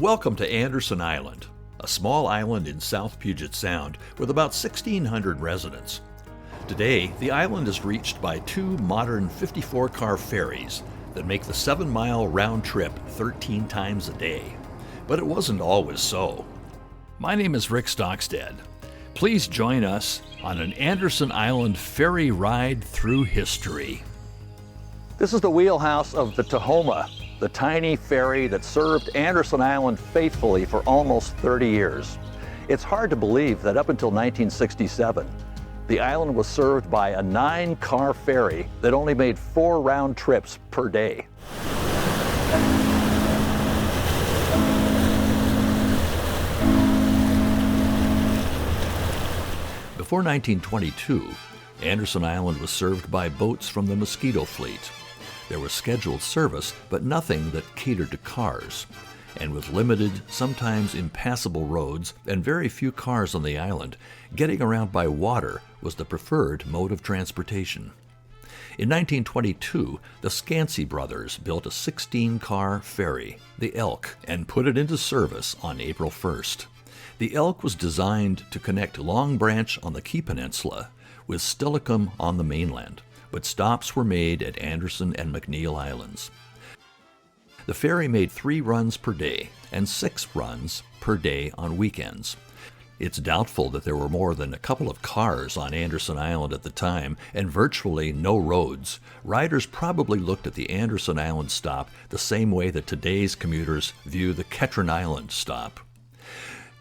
Welcome to Anderson Island, a small island in South Puget Sound with about 1,600 residents. Today, the island is reached by two modern 54-car ferries that make the 7-mile round trip 13 times a day. But it wasn't always so. My name is Rick Stockstad. Please join us on an Anderson Island ferry ride through history. This is the wheelhouse of the Tahoma, the tiny ferry that served Anderson Island faithfully for almost 30 years. It's hard to believe that up until 1967, the island was served by a 9-car ferry that only made 4 round trips per day. Before 1922, Anderson Island was served by boats from the Mosquito Fleet. There was scheduled service, but nothing that catered to cars. And with limited, sometimes impassable roads and very few cars on the island, getting around by water was the preferred mode of transportation. In 1922, the Scansey brothers built a 16-car ferry, the Elk, and put it into service on April 1st. The Elk was designed to connect Long Branch on the Key Peninsula with Steilacoom on the mainland, but stops were made at Anderson and McNeil Islands. The ferry made 3 runs per day and 6 runs per day on weekends. It's doubtful that there were more than a couple of cars on Anderson Island at the time and virtually no roads. Riders probably looked at the Anderson Island stop the same way that today's commuters view the Ketron Island stop.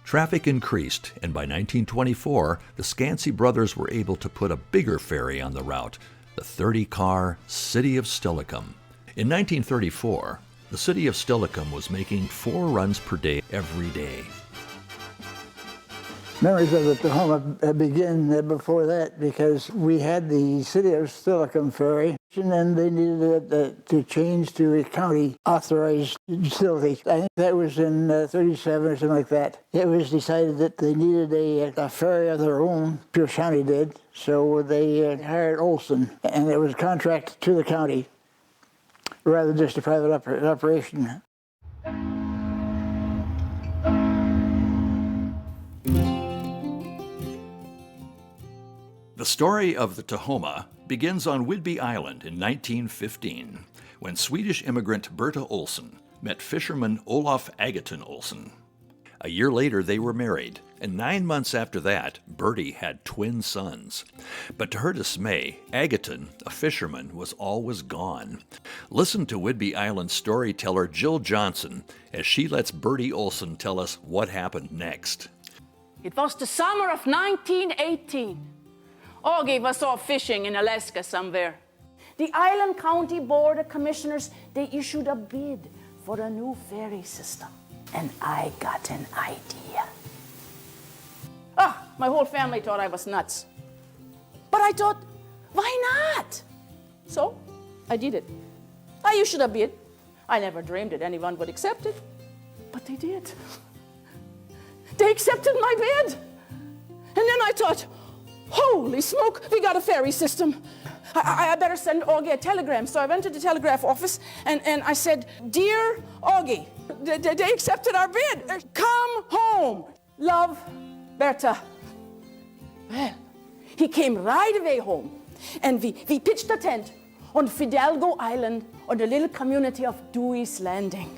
Traffic increased, and by 1924, the Scansey brothers were able to put a bigger ferry on the route, the 30-car City of Steilacoom. In 1934, the City of Steilacoom was making 4 runs per day every day. Memories of the Tahoma begin before that because we had the City of Steilacoom ferry and then they needed it to change to a county authorized facility. I think that was in 37 or something like that. It was decided that they needed a ferry of their own, Pierce County did, so they hired Olson, and it was a contract to the county rather than just a private operation. The story of the Tahoma begins on Whidbey Island in 1915, when Swedish immigrant Berta Olsson met fisherman Olof Agaton Olsson. A year later, they were married, and 9 months after that, Bertie had twin sons. But to her dismay, Agaton, a fisherman, was always gone. Listen to Whidbey Island storyteller Jill Johnson as she lets Bertie Olsson tell us what happened next. It was the summer of 1918. Augie was off fishing in Alaska somewhere. The Island County Board of Commissioners, they issued a bid for a new ferry system. And I got an idea. My whole family thought I was nuts. But I thought, why not? So I did it. I issued a bid. I never dreamed that anyone would accept it, but they did. They accepted my bid. And then I thought, holy smoke, we got a ferry system. I better send Augie a telegram. So I went to the telegraph office and I said, Dear Augie, they accepted our bid. Come home. Love, Berta. Well, he came right away home and we pitched a tent on Fidalgo Island on the little community of Dewey's Landing.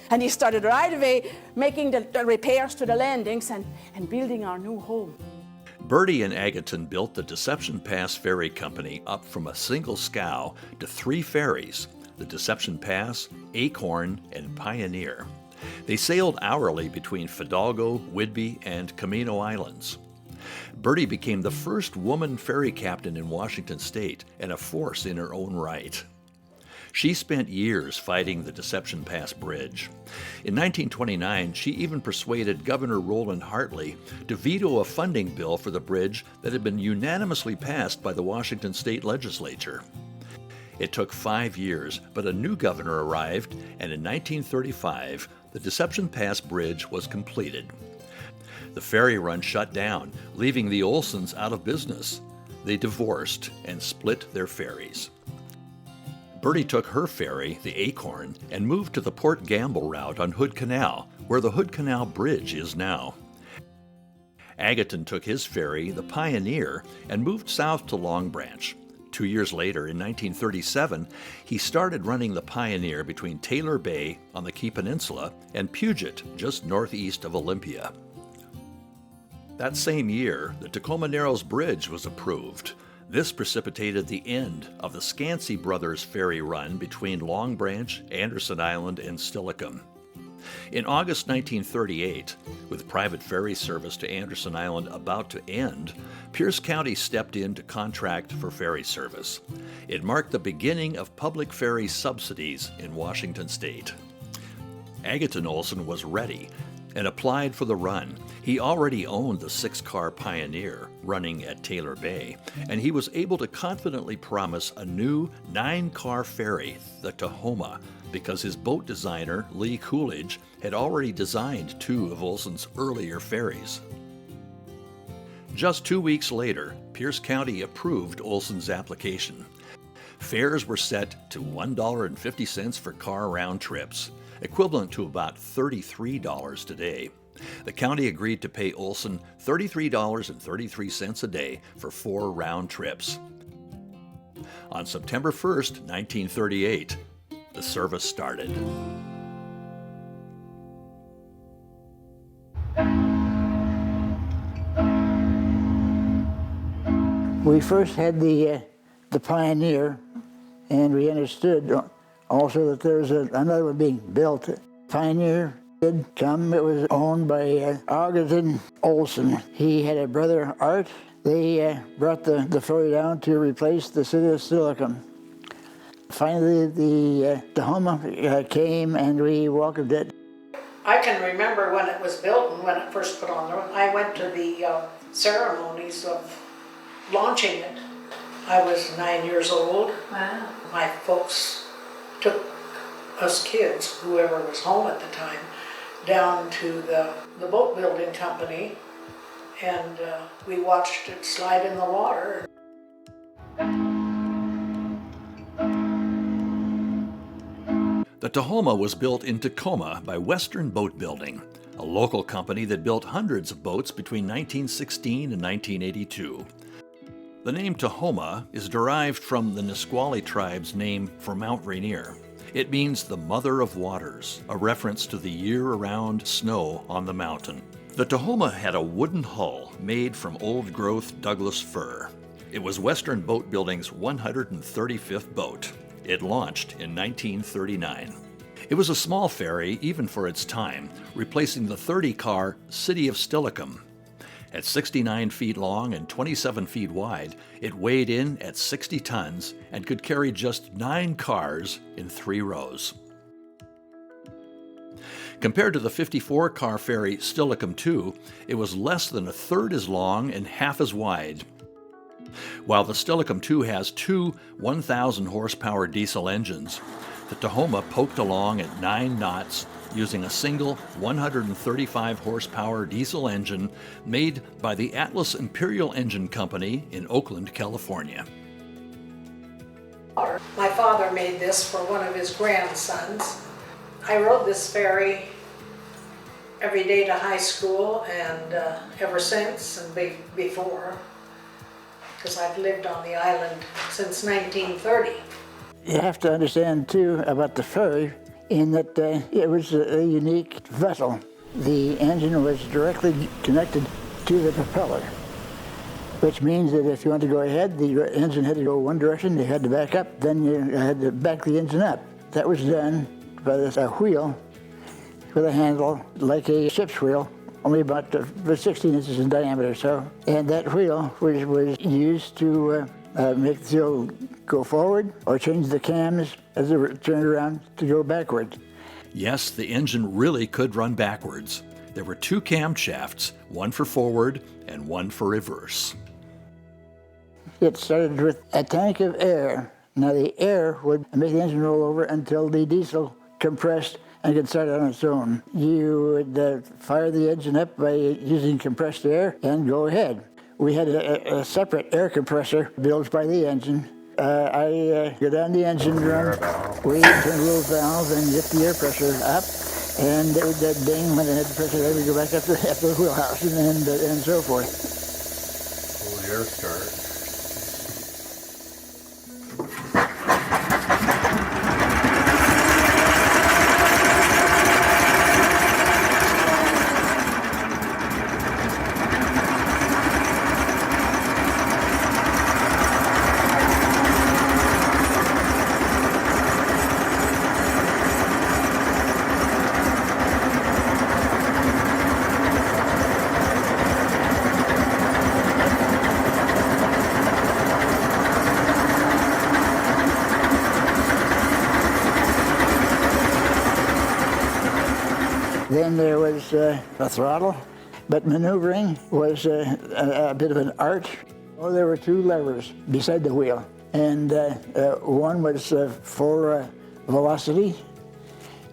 And he started right away making the repairs to the landings and building our new home. Bertie and Agaton built the Deception Pass Ferry Company up from a single scow to 3 ferries, the Deception Pass, Acorn, and Pioneer. They sailed hourly between Fidalgo, Whidbey, and Camino Islands. Bertie became the first woman ferry captain in Washington State and a force in her own right. She spent years fighting the Deception Pass Bridge. In 1929, she even persuaded Governor Roland Hartley to veto a funding bill for the bridge that had been unanimously passed by the Washington State Legislature. It took 5 years, but a new governor arrived, and in 1935, the Deception Pass Bridge was completed. The ferry run shut down, leaving the Olsons out of business. They divorced and split their ferries. Bertie took her ferry, the Acorn, and moved to the Port Gamble route on Hood Canal, where the Hood Canal Bridge is now. Agaton took his ferry, the Pioneer, and moved south to Long Branch. 2 years later, in 1937, he started running the Pioneer between Taylor Bay on the Key Peninsula and Puget, just northeast of Olympia. That same year, the Tahoma Narrows Bridge was approved. This precipitated the end of the Scansey Brothers ferry run between Long Branch, Anderson Island, and Steilacoom. In August 1938, with private ferry service to Anderson Island about to end, Pierce County stepped in to contract for ferry service. It marked the beginning of public ferry subsidies in Washington state. Agaton Olson was ready and applied for the run. He already owned the 6-car Pioneer running at Taylor Bay, and he was able to confidently promise a new 9-car ferry, the Tahoma, because his boat designer, Lee Coolidge, had already designed 2 of Olson's earlier ferries. Just 2 weeks later, Pierce County approved Olson's application. Fares were set to $1.50 for car round trips, equivalent to about $33 today. The county agreed to pay Olson $33.33 a day for 4 round trips. On September 1st, 1938, the service started. We first had the Pioneer, and we understood also that there was another one being built. Pioneer did come. It was owned by Agaton Olson. He had a brother, Art. They brought the ferry down to replace the city of Steilacoom. Finally, the Tahoma came, and we welcomed it. I can remember when it was built and when it first put on the road. I went to the ceremonies of launching it. I was 9 years old. Wow. My folks took us kids, whoever was home at the time, down to the boat building company, and we watched it slide in the water. The Tahoma was built in Tacoma by Western Boat Building, a local company that built hundreds of boats between 1916 and 1982. The name Tahoma is derived from the Nisqually tribe's name for Mount Rainier. It means the Mother of Waters, a reference to the year-round snow on the mountain. The Tahoma had a wooden hull made from old-growth Douglas fir. It was Western Boat Building's 135th boat. It launched in 1939. It was a small ferry even for its time, replacing the 30-car City of Steilacoom. At 69 feet long and 27 feet wide, it weighed in at 60 tons and could carry just 9 cars in 3 rows. Compared to the 54-car ferry Steilacoom II, it was less than a third as long and half as wide. While the Steilacoom II has 2 1,000-horsepower diesel engines, the Tahoma poked along at 9 knots using a single 135-horsepower diesel engine made by the Atlas Imperial Engine Company in Oakland, California. My father made this for one of his grandsons. I rode this ferry every day to high school and ever since and before, because I've lived on the island since 1930. You have to understand, too, about the ferry, in that it was a unique vessel. The engine was directly connected to the propeller, which means that if you want to go ahead, the engine had to go one direction, you had to back up, then you had to back the engine up. That was done by a wheel with a handle like a ship's wheel, only about 16 inches in diameter or so. And that wheel was used to make the sail go forward or change the cams as they were turned around to go backward. Yes, the engine really could run backwards. There were 2 camshafts, one for forward and one for reverse. It started with a tank of air. Now the air would make the engine roll over until the diesel compressed and could start on its own. You would fire the engine up by using compressed air and go ahead. We had a separate air compressor built by the engine, I go down the engine room, wait, turn the little valve, and get the air pressure up. And it would ding when it had the pressure, I would go back up to the wheelhouse and so forth. Hold the air start. Then there was a throttle, but maneuvering was a bit of an art. Oh, there were two levers beside the wheel, and one was for velocity,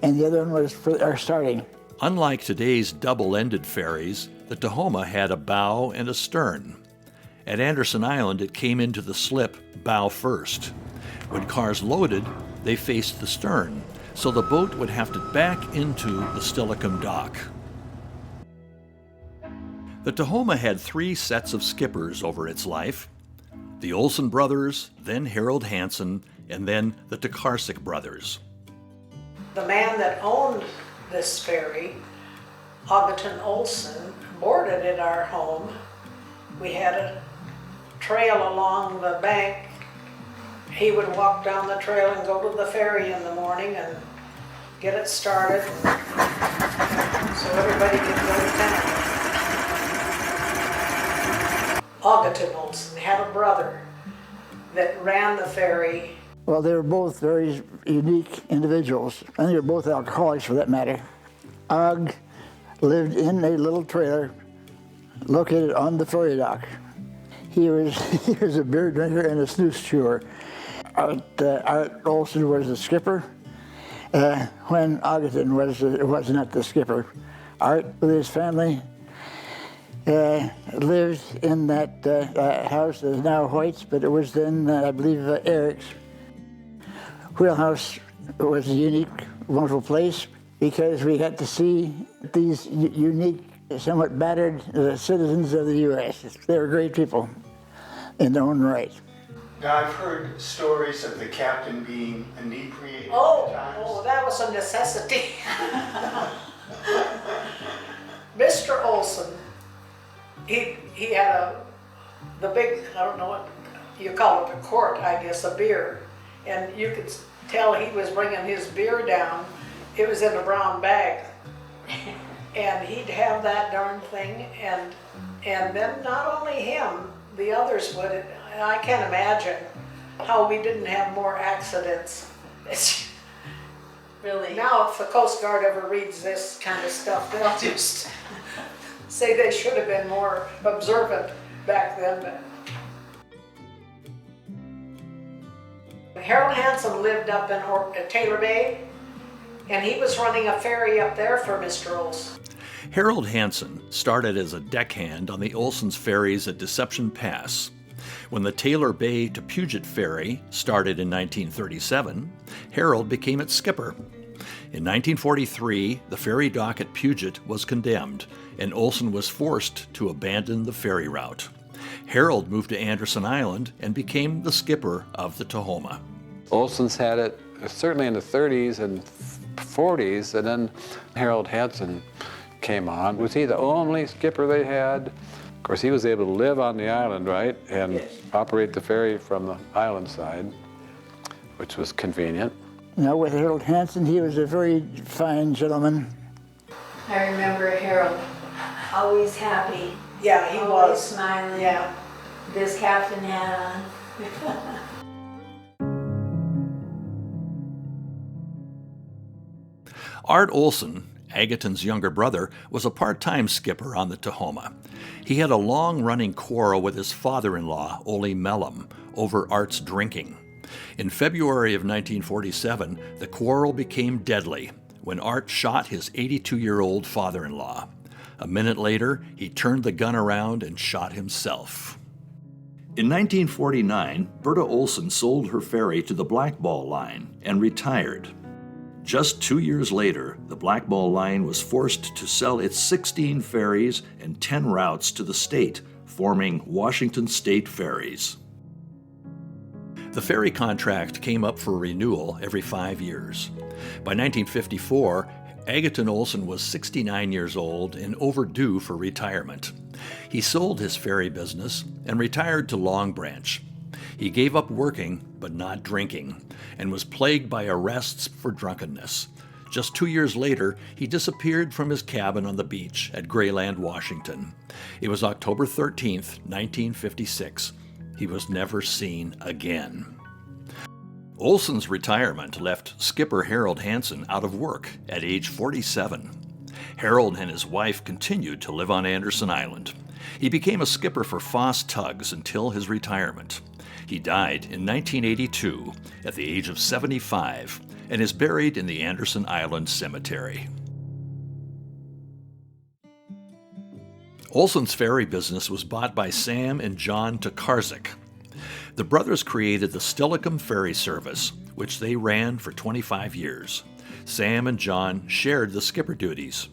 and the other one was for our starting. Unlike today's double-ended ferries, the Tahoma had a bow and a stern. At Anderson Island, it came into the slip bow first. When cars loaded, they faced the stern, so the boat would have to back into the Steilacoom dock. The Tahoma had 3 sets of skippers over its life: the Olson brothers, then Harold Hansen, and then the Tokarczyk brothers. The man that owned this ferry, Augustin Olson, boarded at our home. We had a trail along the bank. He would walk down the trail and go to the ferry in the morning and get it started so everybody could go to town. Augustin Olson had a brother that ran the ferry. Well, they were both very unique individuals, and they were both alcoholics for that matter. Og lived in a little trailer located on the ferry dock. He was a beer drinker and a snooze chewer. Art Olson was the skipper when Augustin was not the skipper. Art, with his family, lived in that house that is now Hoyt's, but it was then, I believe, Eric's. Wheelhouse was a unique, wonderful place because we got to see these unique, somewhat battered citizens of the U.S. They were great people in their own right. Now, I've heard stories of the captain being inebriated at times. Oh, that was a necessity. Mr. Olson, he had the big, I don't know what you call it, a quart, I guess, a beer. And you could tell he was bringing his beer down. It was in a brown bag. And he'd have that darn thing, and then not only him, the others would. I can't imagine how we didn't have more accidents. It's Really? now, if the Coast Guard ever reads this kind of stuff, they'll just say they should have been more observant back then. But Harold Hansen lived up in Taylor Bay, and he was running a ferry up there for Mr. Olson. Harold Hansen started as a deckhand on the Olson's ferries at Deception Pass. When the Taylor Bay to Puget ferry started in 1937, Harold became its skipper. In 1943, the ferry dock at Puget was condemned, and Olson was forced to abandon the ferry route. Harold moved to Anderson Island and became the skipper of the Tahoma. Olson's had it certainly in the 30s and 40s, and then Harold Hansen came on. Was he the only skipper they had? Of course, he was able to live on the island, right, and Yes. operate the ferry from the island side, which was convenient. Now, with Harold Hansen, he was a very fine gentleman. I remember Harold, always happy, Yeah, he always was. smiling. Yeah. This captain hat on. Art Olson, Agaton's younger brother, was a part-time skipper on the Tahoma. He had a long-running quarrel with his father-in-law, Ole Mellem, over Art's drinking. In February of 1947, the quarrel became deadly when Art shot his 82-year-old father-in-law. A minute later, he turned the gun around and shot himself. In 1949, Berta Olson sold her ferry to the Blackball Line and retired. Just 2 years later, the Blackball Line was forced to sell its 16 ferries and 10 routes to the state, forming Washington State Ferries. The ferry contract came up for renewal every 5 years. By 1954, Agaton Olson was 69 years old and overdue for retirement. He sold his ferry business and retired to Long Branch. He gave up working, but not drinking, and was plagued by arrests for drunkenness. Just 2 years later, he disappeared from his cabin on the beach at Grayland, Washington. It was October 13th, 1956. He was never seen again. Olson's retirement left skipper Harold Hansen out of work at age 47. Harold and his wife continued to live on Anderson Island. He became a skipper for Foss Tugs until his retirement. He died in 1982 at the age of 75 and is buried in the Anderson Island Cemetery. Olson's ferry business was bought by Sam and John Tokarczuk. The brothers created the Steilacoom ferry service, which they ran for 25 years. Sam and John shared the skipper duties.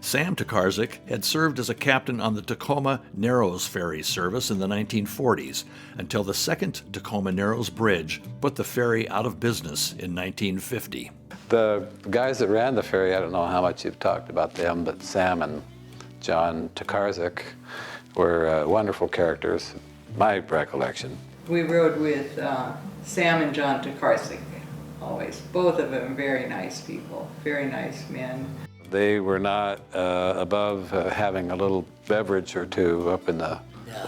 Sam Tokarczuk had served as a captain on the Tahoma Narrows ferry service in the 1940s until the second Tahoma Narrows bridge put the ferry out of business in 1950. The guys that ran the ferry, I don't know how much you've talked about them, but Sam and John Tokarczuk were wonderful characters, my recollection. We rode with Sam and John Tokarczuk, always. Both of them very nice people, very nice men. They were not above having a little beverage or two up in the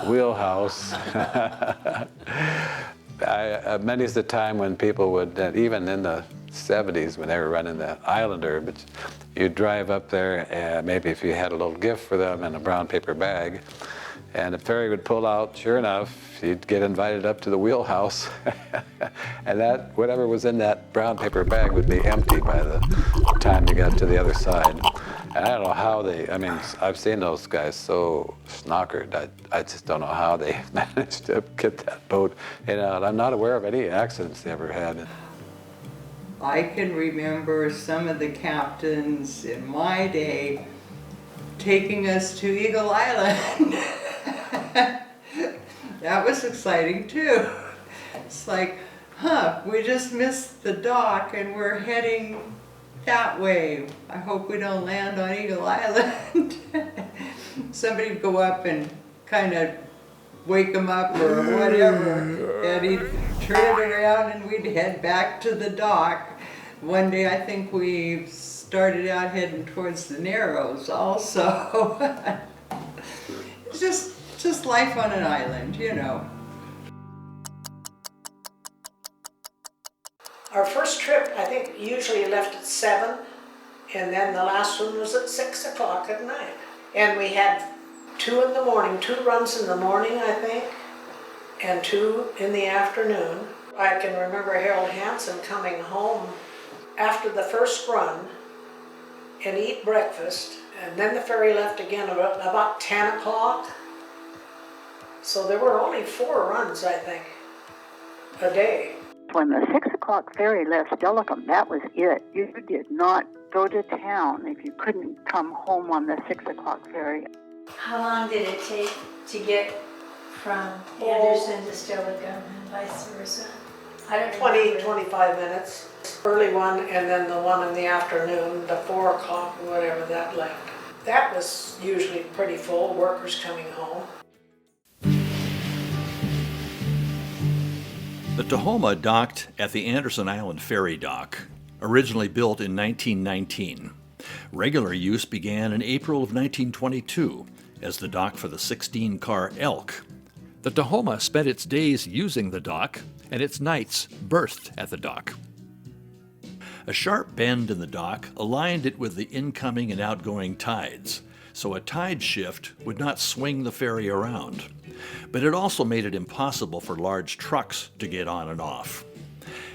wheelhouse. Many's the time when people would, even in the 70s when they were running the Islander, but you'd drive up there and maybe if you had a little gift for them in a brown paper bag, and the ferry would pull out, sure enough, you'd get invited up to the wheelhouse, and that whatever was in that brown paper bag would be empty by the time you got to the other side. And I don't know how I've seen those guys so snockered, I just don't know how they managed to get that boat in and out. I'm not aware of any accidents they ever had. I can remember some of the captains in my day taking us to Eagle Island. That was exciting too. It's like, we just missed the dock and we're heading that way. I hope we don't land on Eagle Island. Somebody would go up and kind of wake him up or whatever, and he'd turn it around and we'd head back to the dock. One day I think we started out heading towards the Narrows also. It's just life on an island, you know. Our first trip, I think, usually left at 7, and then the last one was at 6 o'clock at night. And we had 2 in the morning, 2 runs in the morning, I think, and 2 in the afternoon. I can remember Harold Hansen coming home after the first run and eat breakfast, and then the ferry left again about 10 o'clock. So there were only 4 runs, I think, a day. When the 6 o'clock ferry left Steilacoom, that was it. You did not go to town if you couldn't come home on the 6 o'clock ferry. How long did it take to get from Anderson to Steilacoom and vice versa? I don't 20, 25 minutes. Early one and then the one in the afternoon, the 4 o'clock, whatever that left. That was usually pretty full, workers coming home. The Tahoma docked at the Anderson Island Ferry Dock, originally built in 1919. Regular use began in April of 1922 as the dock for the 16-car Elk. The Tahoma spent its days using the dock and its nights berthed at the dock. A sharp bend in the dock aligned it with the incoming and outgoing tides, so a tide shift would not swing the ferry around. But it also made it impossible for large trucks to get on and off.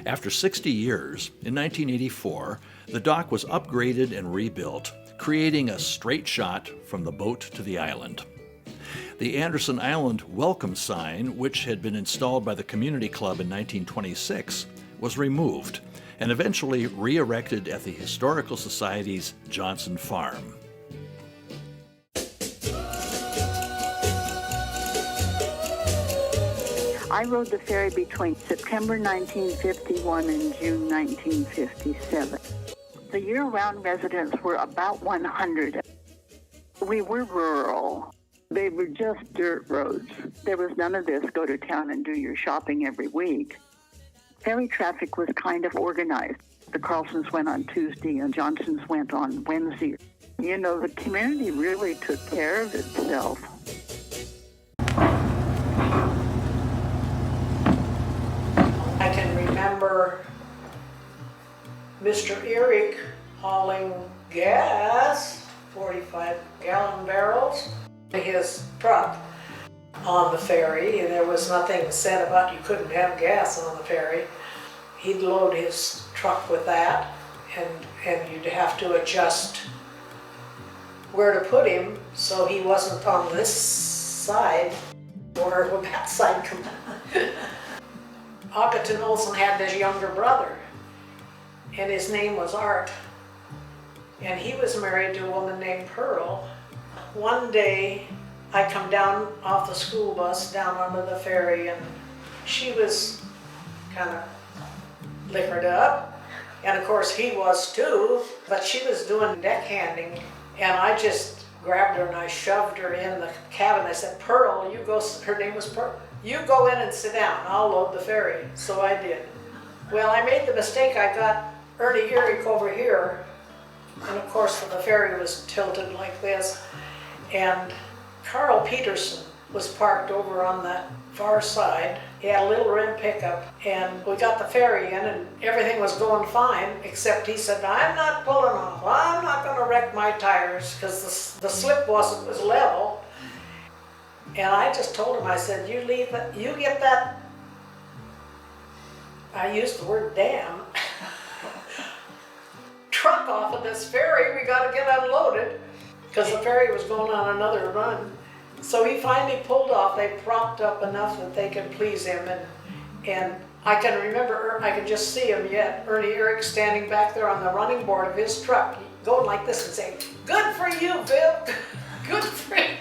After 60 years, in 1984, the dock was upgraded and rebuilt, creating a straight shot from the boat to the island. The Anderson Island welcome sign, which had been installed by the community club in 1926, was removed and eventually re-erected at the Historical Society's Johnson Farm. I rode the ferry between September 1951 and June 1957. The year-round residents were about 100. We were rural. They were just dirt roads. There was none of this go to town and do your shopping every week. Ferry traffic was kind of organized. The Carlsons went on Tuesday and Johnsons went on Wednesday. You know, the community really took care of itself. I can remember Mr. Eric hauling gas, 45-gallon barrels, to his truck on the ferry, and there was nothing said about you couldn't have gas on the ferry. He'd load his truck with that, and you'd have to adjust where to put him so he wasn't on this side or that side. Ogden Olson had this younger brother, and his name was Art, and he was married to a woman named Pearl. One day, I come down off the school bus down onto the ferry, and she was kind of liquored up, and of course he was too, but she was doing deckhanding, and I just grabbed her and I shoved her in the cabin. I said, Pearl, you go, her name was Pearl, you go in and sit down, I'll load the ferry. So I did. Well, I made the mistake, I got Ernie Eric over here, and of course the ferry was tilted like this, and Carl Peterson was parked over on that far side. He had a little red pickup, and we got the ferry in and everything was going fine, except he said, I'm not pulling off. I'm not going to wreck my tires, because the slip was level. And I just told him, I said, you leave that, you get that, I used the word damn, truck off of this ferry, we got to get unloaded, because the ferry was going on another run. So he finally pulled off. They propped up enough that they could please him, and I can remember, I can just see him yet, Ernie Eric standing back there on the running board of his truck, going like this and saying, good for you, Bill, good for you.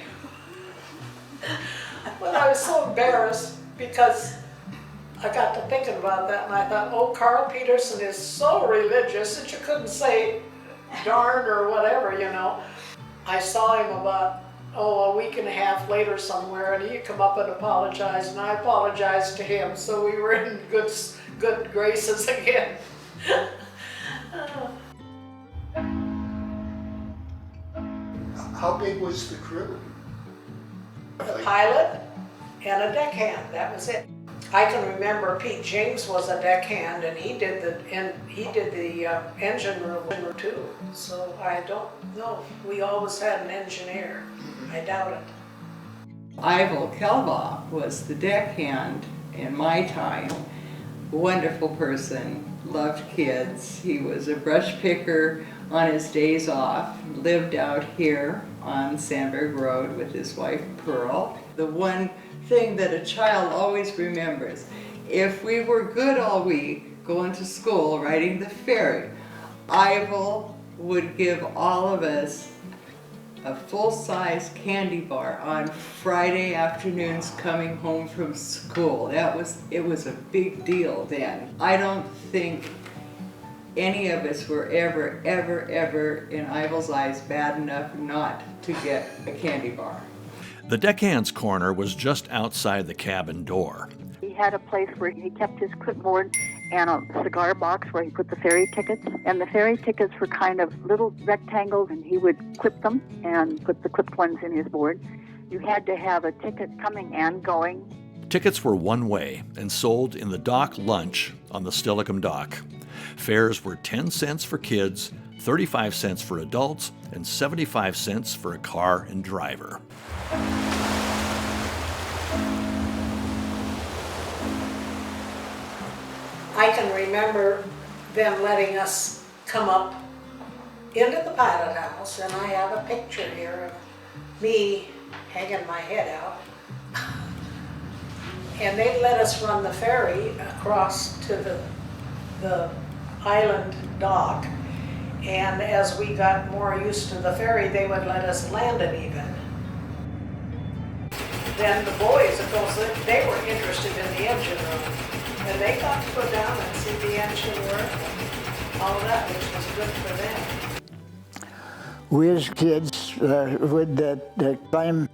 But I was so embarrassed because I got to thinking about that, and I thought, oh, Carl Peterson is so religious that you couldn't say darn or whatever, you know. I saw him about, a week and a half later somewhere, and he'd come up and apologize, and I apologized to him, so we were in good graces again. How big was the crew? The pilot and a deckhand, that was it. I can remember Pete James was a deckhand, and he did the engine room too. So I don't know. We always had an engineer. I doubt it. Ivel Kelbaugh was the deckhand in my time. Wonderful person, loved kids. He was a brush picker on his days off, lived out here on Sandberg Road with his wife Pearl. The one thing that a child always remembers, if we were good all week, going to school, riding the ferry, Ivel would give all of us a full-size candy bar on Friday afternoons coming home from school. It was a big deal then. I don't think any of us were ever in Ivel's eyes bad enough not to get a candy bar. The deckhand's corner was just outside the cabin door. He had a place where he kept his clipboard and a cigar box where he put the ferry tickets. And the ferry tickets were kind of little rectangles, and he would clip them and put the clipped ones in his board. You had to have a ticket coming and going. Tickets were one way and sold in the dock lunch on the Steilacoom dock. Fares were 10 cents for kids, 35 cents for adults, and 75 cents for a car and driver. I can remember them letting us come up into the pilot house, and I have a picture here of me hanging my head out. And they let us run the ferry across to the island dock. And as we got more used to the ferry, they would let us land it even. Then the boys, of course, they were interested in the engine room. And they got to go down and see the engine work and all of that, which was good for them. We as kids would climb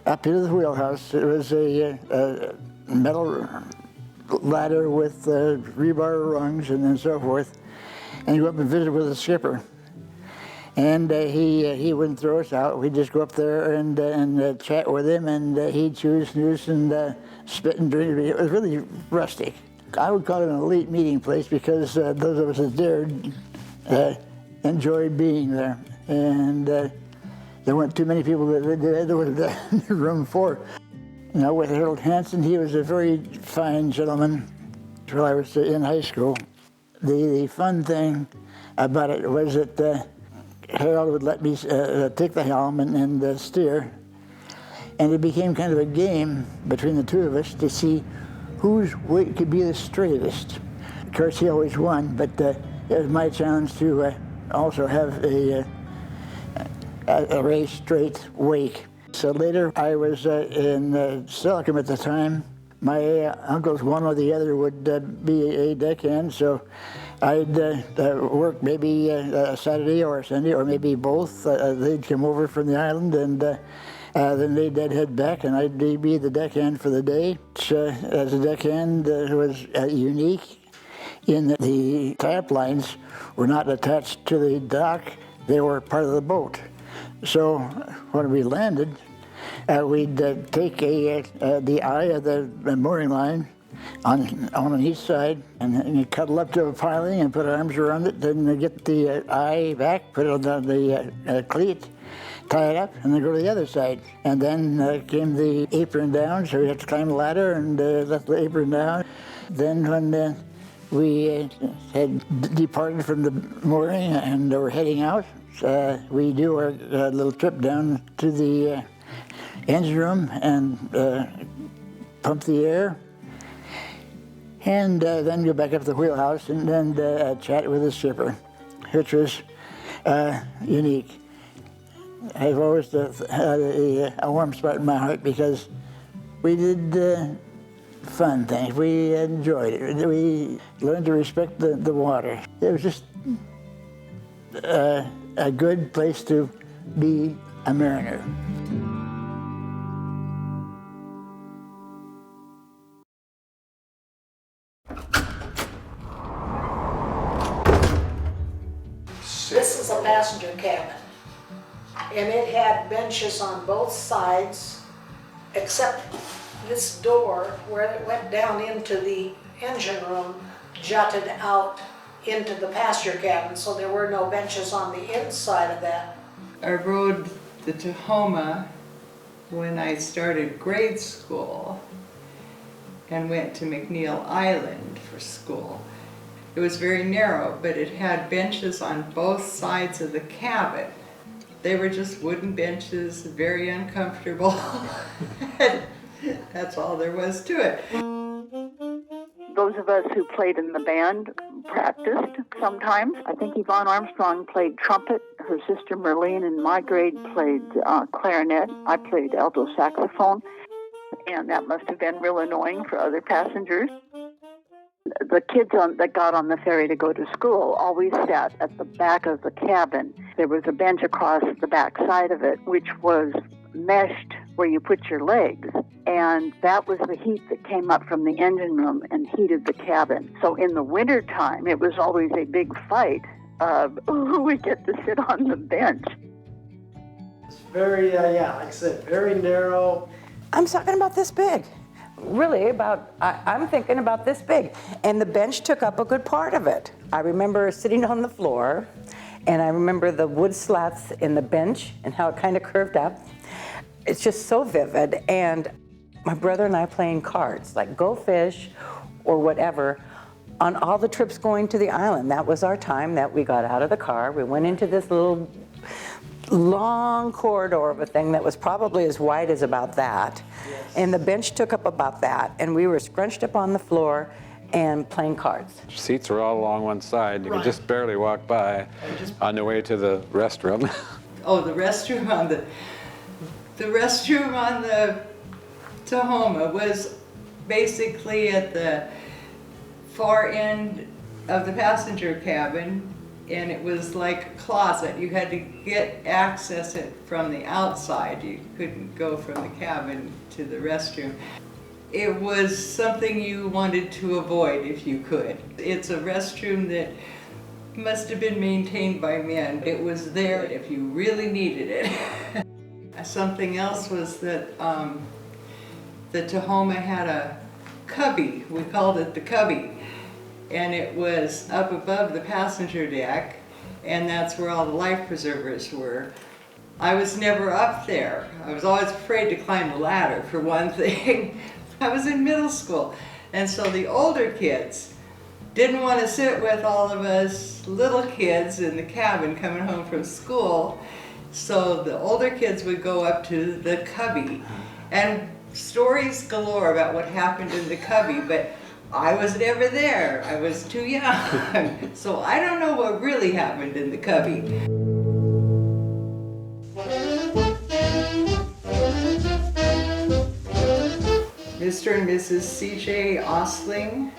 up into the wheelhouse. It was a metal ladder with rebar rungs and then so forth. And you go up and visit with the skipper. And he wouldn't throw us out. We'd just go up there and chat with him, and he'd chew snooze and spit and drink. It was really rustic. I would call it an elite meeting place because those of us that dared enjoyed being there. And there weren't too many people that there was room for. You know, with Harold Hansen, he was a very fine gentleman until I was in high school. The fun thing about it was that Harold would let me take the helm and steer, and it became kind of a game between the two of us to see whose weight could be the straightest. Of course, he always won, but it was my challenge to also have a very straight wake. So later, I was in Steilacoom at the time. My uncles, one or the other, would be a deckhand, so I'd work maybe a Saturday or a Sunday, or maybe both. They'd come over from the island, and then they'd head back, and I'd be the deckhand for the day. As a deckhand, was unique in that the tap lines were not attached to the dock. They were part of the boat. So when we landed, we'd take the eye of the mooring line on each side, and you cuddle up to a piling and put our arms around it, then get the eye back, put it on the cleat, tie it up, and then go to the other side. And then came the apron down, so we had to climb the ladder and let the apron down. Then when we had departed from the mooring and were heading out, we do our little trip down to the engine room and pump the air, and then go back up to the wheelhouse and then chat with the skipper, which was unique. I've always had a warm spot in my heart because we did fun things. We enjoyed it. We learned to respect the water. It was just a good place to be a mariner. This is a passenger cabin, and it had benches on both sides, except this door where it went down into the engine room jutted out into the passenger cabin, so there were no benches on the inside of that. I rode the Tahoma when I started grade school and went to McNeil Island for school. It was very narrow, but it had benches on both sides of the cabin. They were just wooden benches, very uncomfortable. That's all there was to it. Those of us who played in the band practiced sometimes. I think Yvonne Armstrong played trumpet. Her sister Merlene in my grade played clarinet. I played alto saxophone, and that must have been real annoying for other passengers. The kids that got on the ferry to go to school always sat at the back of the cabin. There was a bench across the back side of it, which was meshed where you put your legs. And that was the heat that came up from the engine room and heated the cabin. So in the wintertime, it was always a big fight of who would get to sit on the bench. It's very, like I said, very narrow. I'm talking about this big. Really, I'm thinking about this big. And the bench took up a good part of it. I remember sitting on the floor, and I remember the wood slats in the bench and how it kind of curved up. It's just so vivid. And my brother and I playing cards, like Go Fish or whatever, on all the trips going to the island. That was our time that we got out of the car. We went into this little long corridor of a thing that was probably as wide as about that. Yes. And the bench took up about that, and we were scrunched up on the floor and playing cards. Seats were all along one side. You could just barely walk by on the way to the restroom. Oh, the restroom on the Tahoma was basically at the far end of the passenger cabin, and it was like a closet. You had to access it from the outside. You couldn't go from the cabin to the restroom. It was something you wanted to avoid if you could. It's a restroom that must have been maintained by men. It was there if you really needed it. Something else was that the Tahoma had a cubby. We called it the cubby. And it was up above the passenger deck, and that's where all the life preservers were. I was never up there. I was always afraid to climb the ladder, for one thing. I was in middle school, and so the older kids didn't want to sit with all of us little kids in the cabin coming home from school, so the older kids would go up to the cubby, and stories galore about what happened in the cubby, but I was never there. I was too young, so I don't know what really happened in the cubby. Mr. and Mrs. C.J. Ostling,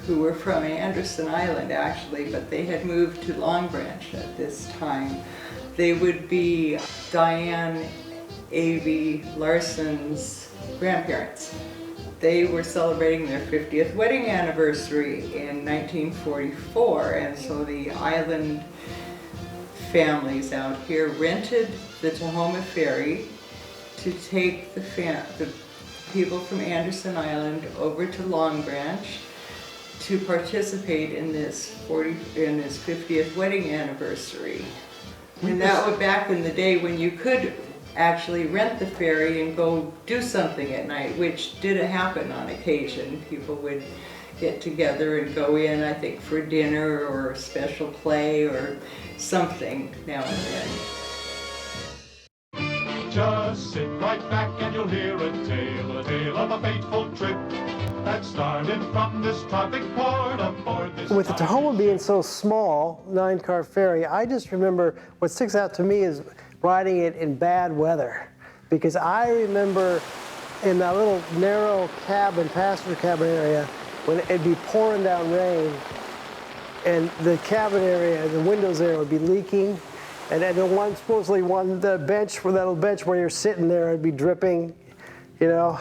who were from Anderson Island actually, but they had moved to Long Branch at this time. They would be Diane A.V. Larson's grandparents. They were celebrating their 50th wedding anniversary in 1944, and so the island families out here rented the Tahoma Ferry to take the people from Anderson Island over to Long Branch to participate in this 50th wedding anniversary. And that was back in the day when you could actually rent the ferry and go do something at night, which did happen on occasion. People would get together and go in, I think, for dinner or a special play or something now and then. Just sit right back and you'll hear a tale of a fateful trip that started from this tropic port aboard this. With the Tahoma being so small, 9-car ferry, I just remember what sticks out to me is riding it in bad weather, because I remember in that little narrow cabin, passenger cabin area, when it'd be pouring down rain, and the cabin area, the windows there would be leaking, and then the bench, for that little bench where you're sitting there, it'd be dripping, you know.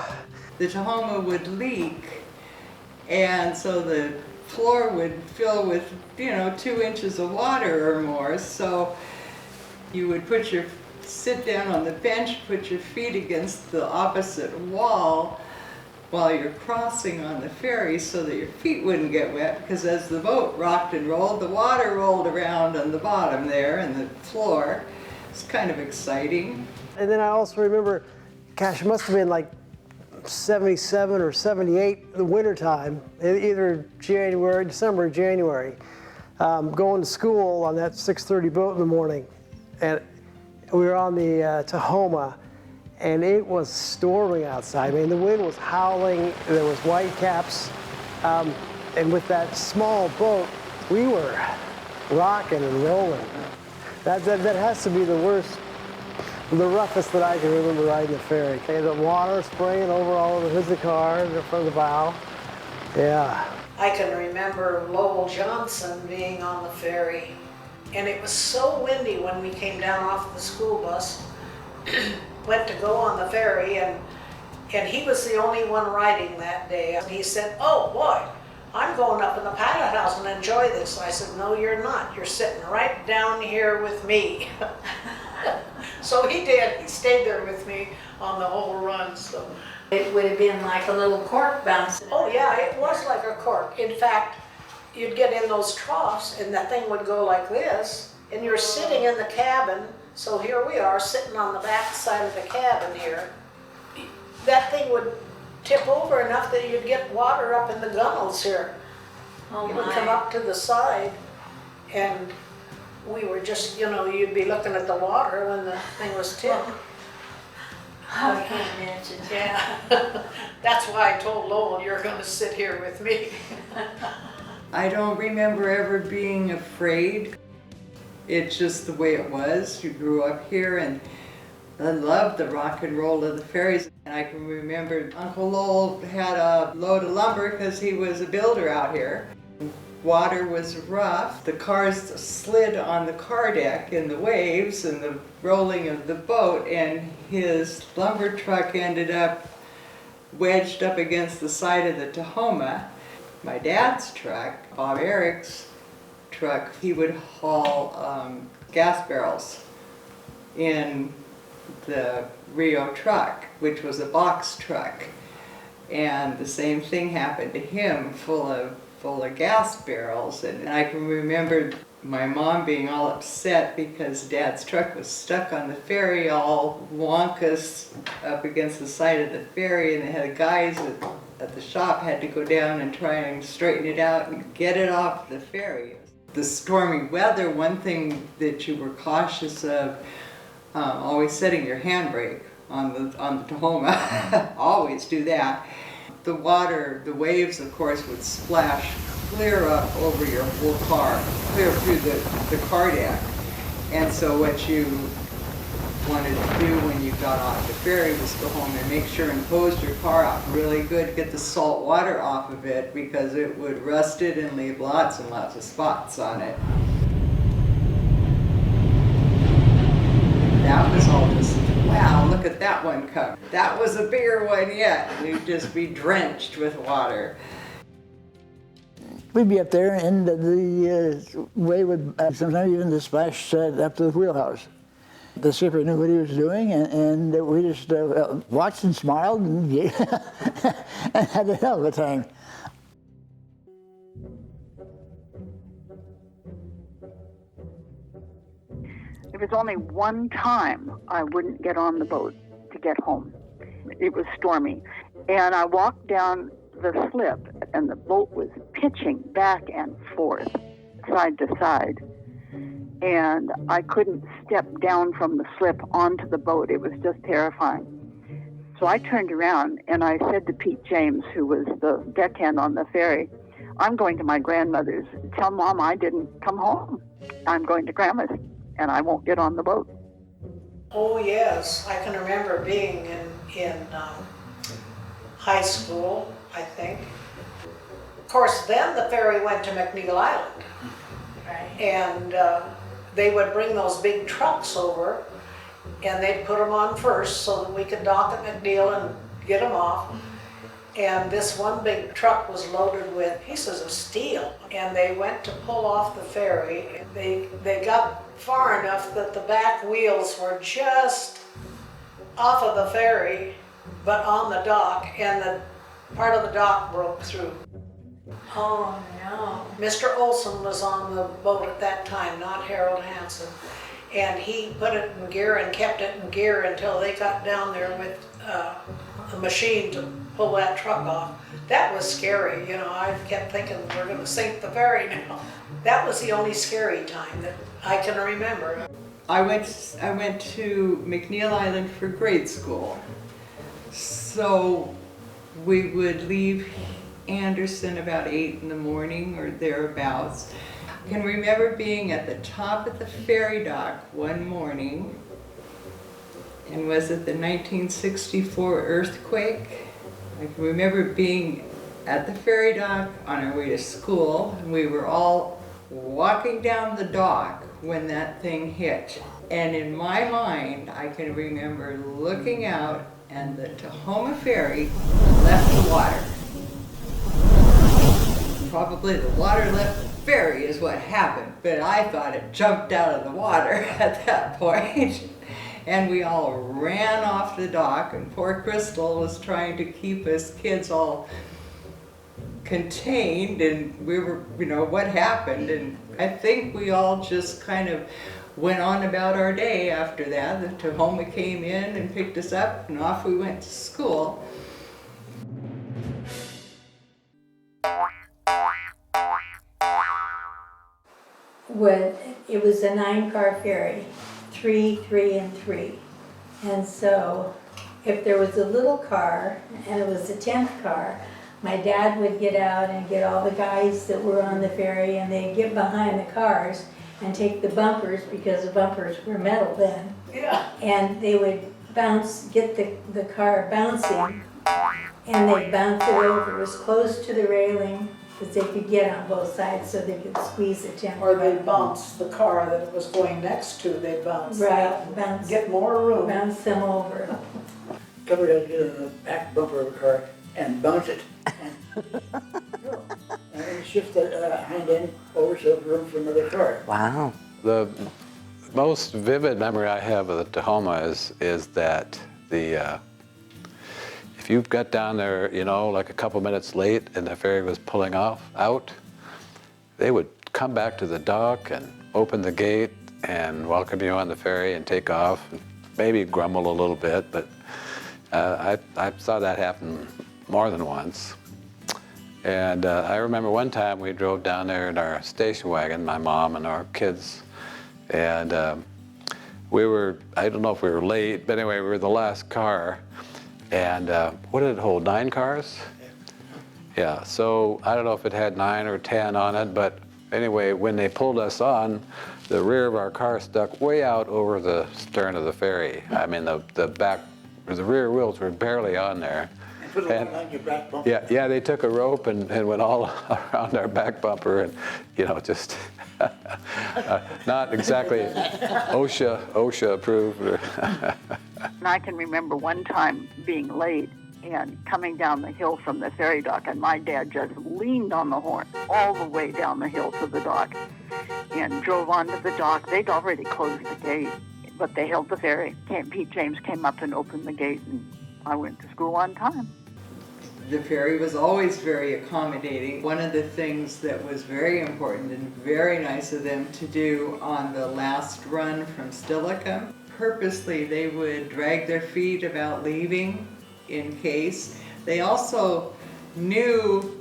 The Tahoma would leak, and so the floor would fill with, 2 inches of water or more, so you would sit down on the bench, put your feet against the opposite wall while you're crossing on the ferry so that your feet wouldn't get wet, because as the boat rocked and rolled, the water rolled around on the bottom there and the floor. It's kind of exciting. And then I also remember, gosh, it must have been like 77 or 78, the wintertime, either December or January, going to school on that 6:30 boat in the morning. And we were on the Tahoma, and it was storming outside. I mean, the wind was howling, there was white caps, and with that small boat, we were rocking and rolling. That has to be the roughest that I can remember riding the ferry. And the water spraying over all of the hoods of the car, in front of the bow. Yeah. I can remember Lowell Johnson being on the ferry. And it was so windy when we came down off the school bus, went to go on the ferry, and he was the only one riding that day. And he said, "Oh boy, I'm going up in the pilot house and enjoy this." I said, "No, you're not. You're sitting right down here with me." So he did. He stayed there with me on the whole run. So it would have been like a little cork bouncing. Oh yeah, it was like a cork. In fact, you'd get in those troughs and that thing would go like this, and you're sitting in the cabin. So here we are sitting on the back side of the cabin here. That thing would tip over enough that you'd get water up in the gunnels here. Oh it would come up to the side, and we were just, you'd be looking at the water when the thing was tipped. I can't imagine. Yeah. That's why I told Lowell, you're going to sit here with me. I don't remember ever being afraid. It's just the way it was. You grew up here, and I loved the rock and roll of the ferries. And I can remember Uncle Lowell had a load of lumber because he was a builder out here. Water was rough. The cars slid on the car deck in the waves and the rolling of the boat, and his lumber truck ended up wedged up against the side of the Tahoma. My dad's truck, Bob Eric's truck, he would haul gas barrels in the Rio truck, which was a box truck. And the same thing happened to him, full of gas barrels. And I can remember my mom being all upset because Dad's truck was stuck on the ferry, all wonkus up against the side of the ferry, and they had guys at the shop had to go down and try and straighten it out and get it off the ferry. The stormy weather, one thing that you were cautious of, always setting your handbrake on the Tahoma. Always do that. The water, the waves, of course, would splash clear up over your whole car, clear through the car deck. And so what you wanted to do when you got off the ferry was go home and make sure and hose your car out really good, get the salt water off of it, because it would rust it and leave lots and lots of spots on it. That was all just, wow, look at that one come. That was a bigger one yet. You'd just be drenched with water. We'd be up there, and the wave would sometimes even the splash up to the wheelhouse. The skipper knew what he was doing, and we just watched and smiled and, and had a hell of a time. There was only one time I wouldn't get on the boat to get home. It was stormy. And I walked down the slip, and the boat was pitching back and forth, side to side. And I couldn't step down from the slip onto the boat. It was just terrifying. So I turned around and I said to Pete James, who was the deckhand on the ferry, I'm going to my grandmother's. Tell Mom I didn't come home. I'm going to Grandma's, and I won't get on the boat. Oh yes, I can remember being in high school, I think. Of course, then the ferry went to McNeil Island. Right. And they would bring those big trucks over, and they'd put them on first so that we could dock at McNeil and get them off. And this one big truck was loaded with pieces of steel, and they went to pull off the ferry. They got far enough that the back wheels were just off of the ferry, but on the dock, and the part of the dock broke through. Oh no. Mr. Olson was on the boat at that time, not Harold Hansen. And he put it in gear and kept it in gear until they got down there with a machine to pull that truck off. That was scary, you know. I kept thinking we're going to sink the ferry now. That was the only scary time that I can remember. I went to McNeil Island for grade school. So we would leave Anderson about 8 in the morning or thereabouts. I can remember being at the top of the ferry dock one morning, and was it the 1964 earthquake? I can remember being at the ferry dock on our way to school, and we were all walking down the dock when that thing hit. And in my mind, I can remember looking out, and the Tahoma ferry left the water. Probably the water left the ferry is what happened, but I thought it jumped out of the water at that point. And we all ran off the dock, and poor Crystal was trying to keep us kids all contained, and we were, you know, what happened? And I think we all just kind of went on about our day after that. The Tahoma came in and picked us up, and off we went to school. it was a 9-car ferry, 3, 3, and 3. And so if there was a little car and it was the 10th car, my dad would get out and get all the guys that were on the ferry, and they'd get behind the cars and take the bumpers, because the bumpers were metal then. Yeah. And they would get the car bouncing, and they'd bounce it over as close to the railing as they could get on both sides, so they could squeeze the 10th. Or they'd bounce the car that it was going next to, they'd bounce that, Right, bounce. get more room. Bounce them over. Somebody would get in the back bumper of a car and bounce it. And then shift the hind end over so there's room for another car. Wow. The most vivid memory I have of the Tahoma is that if you got down there, you know, like a couple minutes late and the ferry was pulling out, they would come back to the dock and open the gate and welcome you on the ferry and take off, and maybe grumble a little bit, but I saw that happen more than once. And I remember one time we drove down there in our station wagon, my mom and our kids, and we were, I don't know if we were late, but anyway, we were the last car, and what did it hold, 9 cars? Yeah, so I don't know if it had 9 or 10 on it, but anyway, when they pulled us on, the rear of our car stuck way out over the stern of the ferry. I mean, the rear wheels were barely on there. Put it on your back bumper. Yeah, they took a rope and went all around our back bumper, and you know, just not exactly OSHA approved. And I can remember one time being late and coming down the hill from the ferry dock, and my dad just leaned on the horn all the way down the hill to the dock and drove onto the dock. They'd already closed the gate, but they held the ferry. Pete James came up and opened the gate, and I went to school on time. The ferry was always very accommodating. One of the things that was very important and very nice of them to do on the last run from Steilacoom, purposely they would drag their feet about leaving in case. They also knew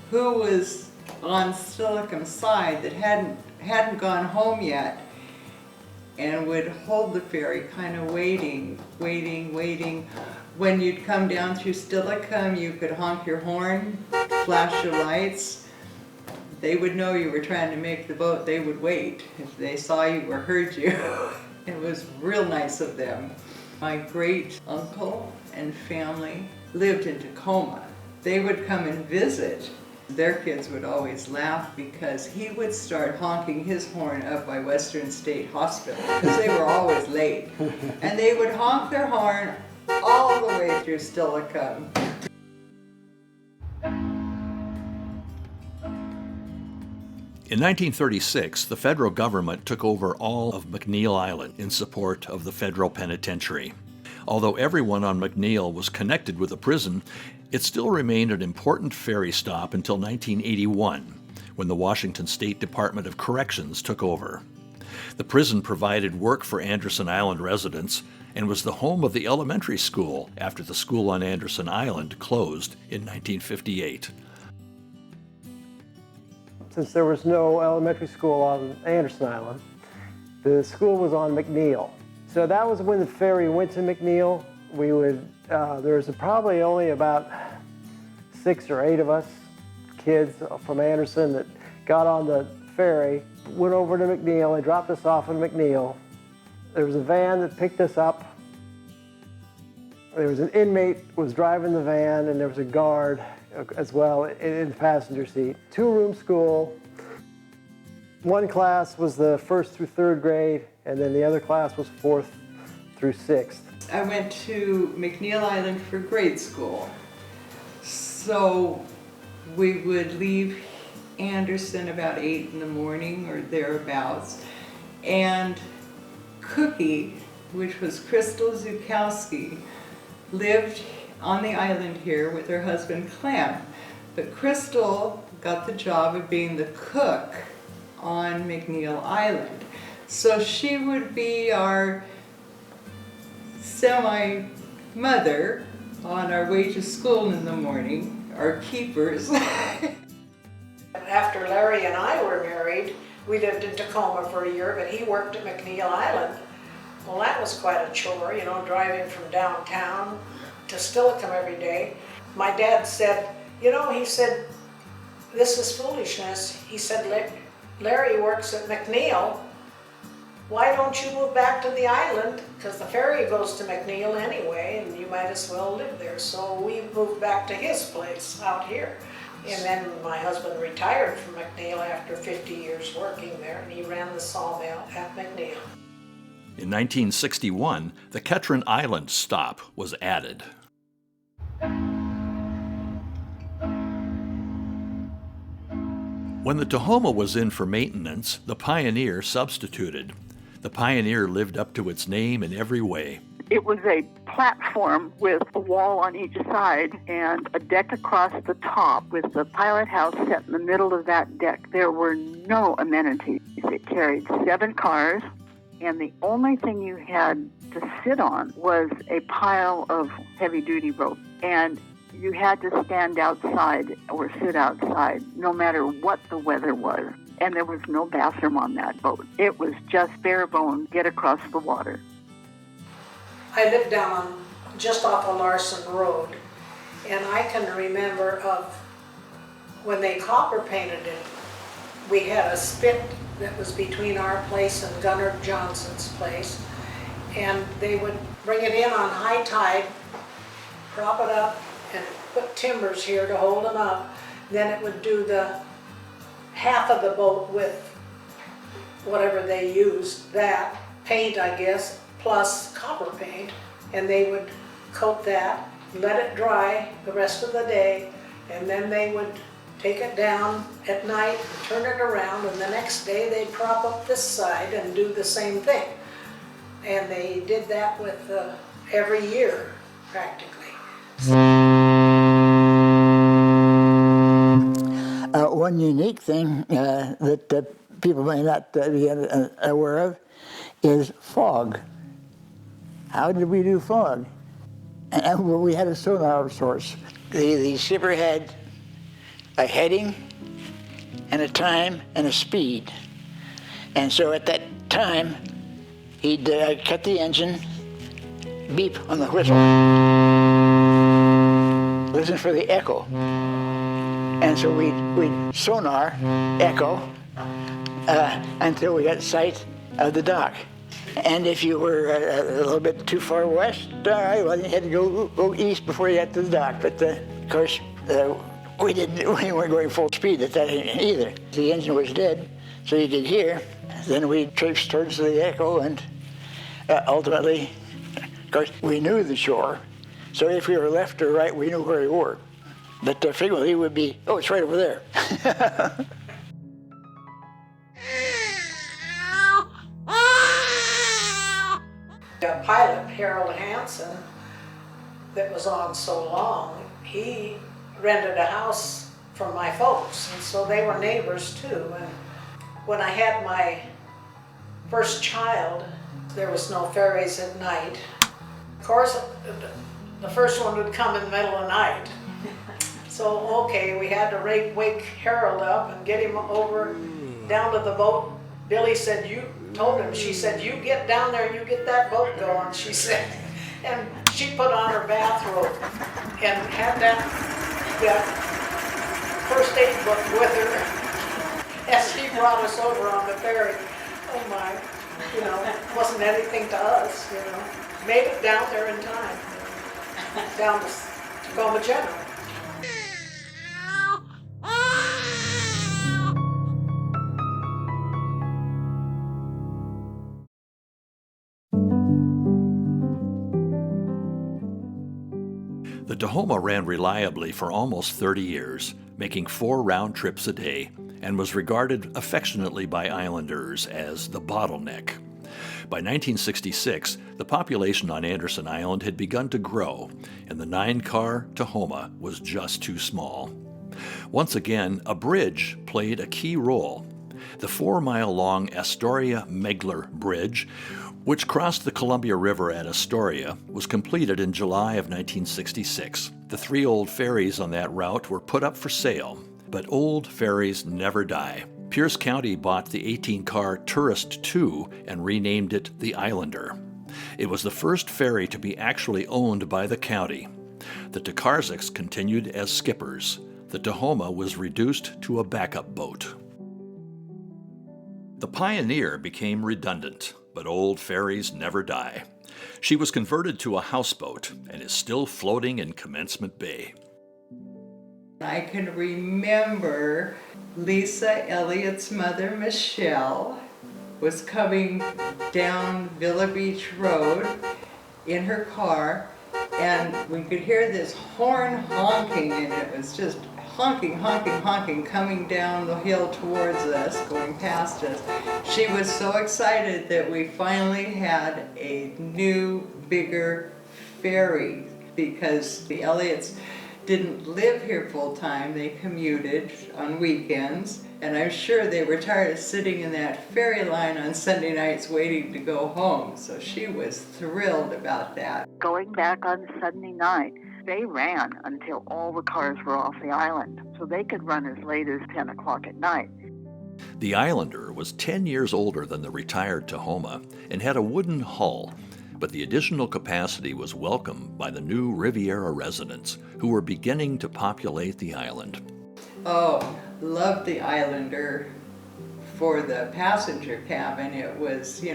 who was on Steilacoom's side that hadn't gone home yet, and would hold the ferry kind of waiting. When you'd come down through Steilacoom, you could honk your horn, flash your lights. They would know you were trying to make the boat. They would wait if they saw you or heard you. It was real nice of them. My great uncle and family lived in Tahoma. They would come and visit. Their kids would always laugh because he would start honking his horn up by Western State Hospital because they were always late. And they would honk their horn all the way through Steilacoom. In 1936, the federal government took over all of McNeil Island in support of the federal penitentiary. Although everyone on McNeil was connected with the prison, it still remained an important ferry stop until 1981, when the Washington State Department of Corrections took over. The prison provided work for Anderson Island residents and was the home of the elementary school after the school on Anderson Island closed in 1958. Since there was no elementary school on Anderson Island, the school was on McNeil. So that was when the ferry went to McNeil. We would, there was probably only about 6 or 8 of us kids from Anderson that got on the ferry, went over to McNeil. They dropped us off in McNeil. There was a van that picked us up. There was an inmate was driving the van, and there was a guard as well in the passenger seat. 2-room school. One class was the 1st through 3rd grade, and then the other class was 4th through 6th. I went to McNeil Island for grade school. So we would leave Anderson about 8 in the morning or thereabouts. And Cookie, which was Crystal Zukowski, lived on the island here with her husband Clem. But Crystal got the job of being the cook on McNeil Island. So she would be our semi-mother on our way to school in the morning, our keepers. After Larry and I were married, We lived in Tahoma for a year, but he worked at McNeil Island. Well, that was quite a chore, you know, driving from downtown to Steilacoom every day. My dad said, you know, he said, this is foolishness. He said, Larry works at McNeil. Why don't you move back to the island? Because the ferry goes to McNeil anyway, and you might as well live there. So we moved back to his place out here. And then my husband retired from McNeil after 50 years working there, and he ran the sawmill at McNeil. In 1961, the Ketron Island stop was added. When the Tahoma was in for maintenance, the Pioneer substituted. The Pioneer lived up to its name in every way. It was a platform with a wall on each side and a deck across the top with the pilot house set in the middle of that deck. There were no amenities. It carried 7 cars, and the only thing you had to sit on was a pile of heavy-duty rope. And you had to stand outside or sit outside no matter what the weather was. And there was no bathroom on that boat. It was just bare bones, get across the water. I lived down just off of Larson Road, and I can remember of when they copper painted it, we had a spit that was between our place and Gunnar Johnson's place, and they would bring it in on high tide, prop it up, and put timbers here to hold them up. Then it would do the half of the boat with whatever they used, that paint, I guess, plus copper paint, and they would coat that, let it dry the rest of the day, and then they would take it down at night, turn it around, and the next day they'd prop up this side and do the same thing. And they did that with every year, practically. One unique thing that people may not be aware of is fog. How did we do fog? And well, we had a sonar of sorts. The shipper had a heading and a time and a speed. And so at that time, he'd cut the engine, beep on the whistle, listen for the echo. And so we'd sonar, echo, until we got sight of the dock. And if you were a little bit too far west, well, you had to go east before you got to the dock. But of course, we weren't going full speed at that either. The engine was dead, so you could hear. Then we traipsed towards the echo, and ultimately, of course, we knew the shore. So if we were left or right, we knew where we were. But frequently would be, oh, it's right over there. The pilot, Harold Hansen, that was on so long, he rented a house from my folks, and so they were neighbors too. And when I had my first child, there was no ferries at night. Of course, the first one would come in the middle of the night. So, okay, we had to wake Harold up and get him over down to the boat. Billy said, she said, you get down there, you get that boat going, she said. And she put on her bathrobe and had that first aid book with her as she brought us over on the ferry. Oh my, wasn't anything to us, Made it down there in time, down to Tahoma General. The Tahoma ran reliably for almost 30 years, making 4 round trips a day, and was regarded affectionately by islanders as the bottleneck. By 1966, the population on Anderson Island had begun to grow, and the 9-car Tahoma was just too small. Once again, a bridge played a key role. The 4-mile-long Astoria-Megler Bridge, which crossed the Columbia River at Astoria, was completed in July of 1966. The 3 old ferries on that route were put up for sale, but old ferries never die. Pierce County bought the 18-car Tourist II and renamed it the Islander. It was the first ferry to be actually owned by the county. The Tokarczaks continued as skippers. The Tahoma was reduced to a backup boat. The Pioneer became redundant, but old ferries never die. She was converted to a houseboat and is still floating in Commencement Bay. I can remember Lisa Elliott's mother, Michelle, was coming down Villa Beach Road in her car, and we could hear this horn honking, and it was just honking, honking, honking, coming down the hill towards us, going past us. She was so excited that we finally had a new, bigger ferry, because the Elliots didn't live here full time. They commuted on weekends, and I'm sure they were tired of sitting in that ferry line on Sunday nights waiting to go home. So she was thrilled about that. Going back on Sunday night, they ran until all the cars were off the island, so they could run as late as 10 o'clock at night. The Islander was 10 years older than the retired Tahoma and had a wooden hull, but the additional capacity was welcomed by the new Riviera residents who were beginning to populate the island. Oh, loved the Islander for the passenger cabin. It was,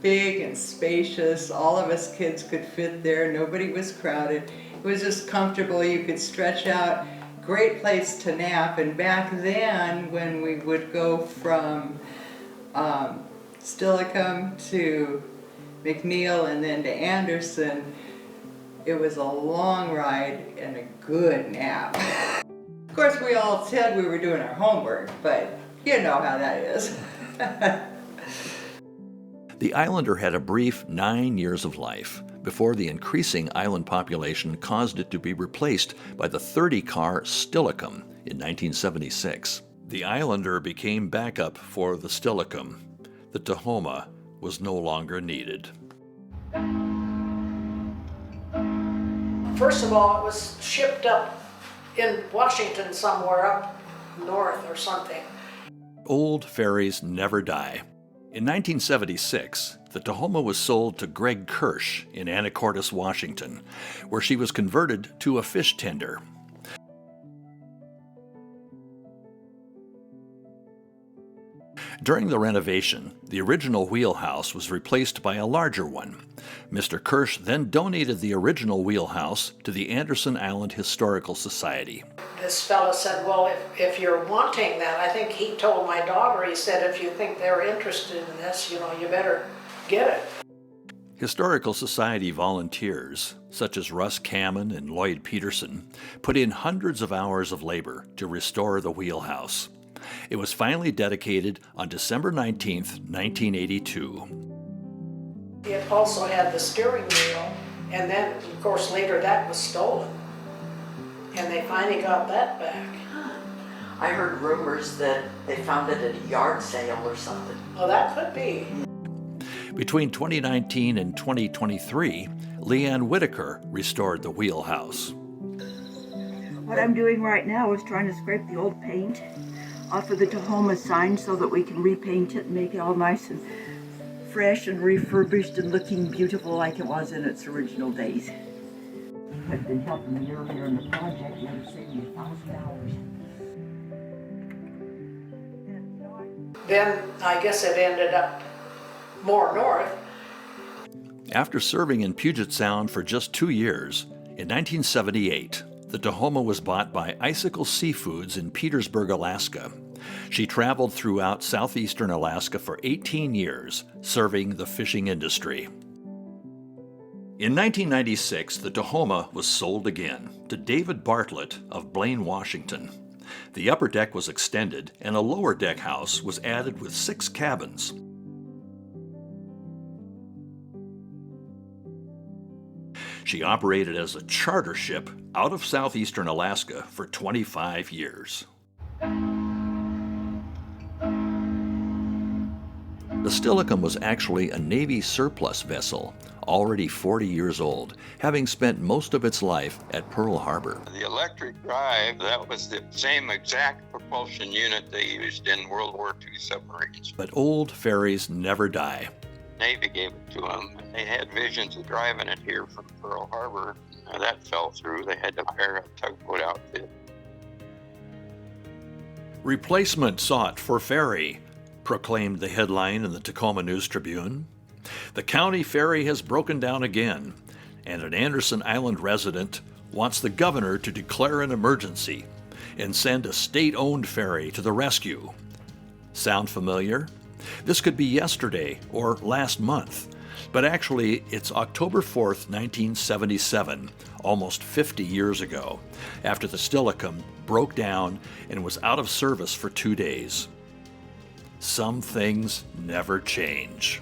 big and spacious. All of us kids could fit there. Nobody was crowded. It was just comfortable. You could stretch out. Great place to nap. And back then, when we would go from Steilacoom to McNeil and then to Anderson, it was a long ride and a good nap. Of course, we all said we were doing our homework, but you know how that is. The Islander had a brief 9 years of life before the increasing island population caused it to be replaced by the 30-car Steilacoom in 1976. The Islander became backup for the Steilacoom. The Tahoma was no longer needed. First of all, it was shipped up in Washington somewhere up north or something. Old ferries never die. In 1976, the Tahoma was sold to Greg Kirsch in Anacortes, Washington, where she was converted to a fish tender. During the renovation, the original wheelhouse was replaced by a larger one. Mr. Kirsch then donated the original wheelhouse to the Anderson Island Historical Society. This fellow said, well, if you're wanting that, I think he told my daughter, he said, if you think they're interested in this, you better get it. Historical Society volunteers, such as Russ Kamen and Lloyd Peterson, put in hundreds of hours of labor to restore the wheelhouse. It was finally dedicated on December 19, 1982. It also had the steering wheel, and then, of course, later that was stolen. And they finally got that back. I heard rumors that they found it at a yard sale or something. Oh, that could be. Between 2019 and 2023, Lee Ann Whitaker restored the wheelhouse. What I'm doing right now is trying to scrape the old paint off of the Tahoma sign so that we can repaint it and make it all nice and fresh and refurbished and looking beautiful like it was in its original days. I've been helping me earlier in the project, and it saved me $1,000. Then I guess it ended up more north. After serving in Puget Sound for just 2 years, in 1978, the Tahoma was bought by Icicle Seafoods in Petersburg, Alaska. She traveled throughout southeastern Alaska for 18 years, serving the fishing industry. In 1996, the Tahoma was sold again to David Bartlett of Blaine, Washington. The upper deck was extended and a lower deck house was added with 6 cabins. She operated as a charter ship out of southeastern Alaska for 25 years. The Steilacoom was actually a Navy surplus vessel, already 40 years old, having spent most of its life at Pearl Harbor. The electric drive, that was the same exact propulsion unit they used in World War II submarines. But old ferries never die. Navy gave it to them. They had visions of driving it here from Pearl Harbor. That fell through. They had to hire a tugboat outfit. Replacement sought for ferry, proclaimed the headline in the Tacoma News Tribune. The county ferry has broken down again, and an Anderson Island resident wants the governor to declare an emergency and send a state-owned ferry to the rescue. Sound familiar? This could be yesterday or last month, but actually it's October 4th, 1977, almost 50 years ago, after the Steilacoom broke down and was out of service for 2 days. Some things never change.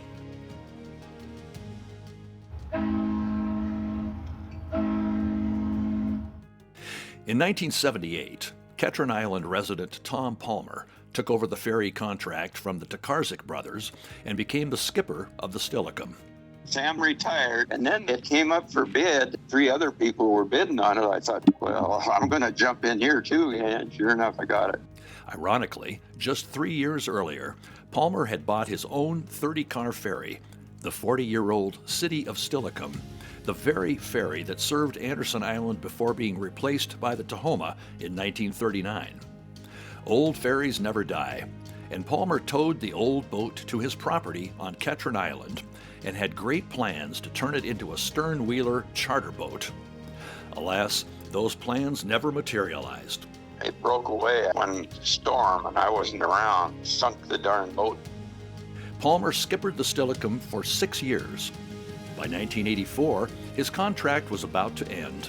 In 1978, Ketron Island resident Tom Palmer took over the ferry contract from the Tokarczuk brothers and became the skipper of the Steilacoom. Sam retired, and then it came up for bid. 3 other people were bidding on it. I thought, well, I'm going to jump in here too, and sure enough, I got it. Ironically, just 3 years earlier, Palmer had bought his own 30-car ferry, the 40-year-old City of Steilacoom, the very ferry that served Anderson Island before being replaced by the Tahoma in 1939. Old ferries never die, and Palmer towed the old boat to his property on Ketron Island and had great plans to turn it into a stern-wheeler charter boat. Alas, those plans never materialized. It broke away one storm, and I wasn't around. Sunk the darn boat. Palmer skippered the Steilacoom for 6 years. By 1984, his contract was about to end.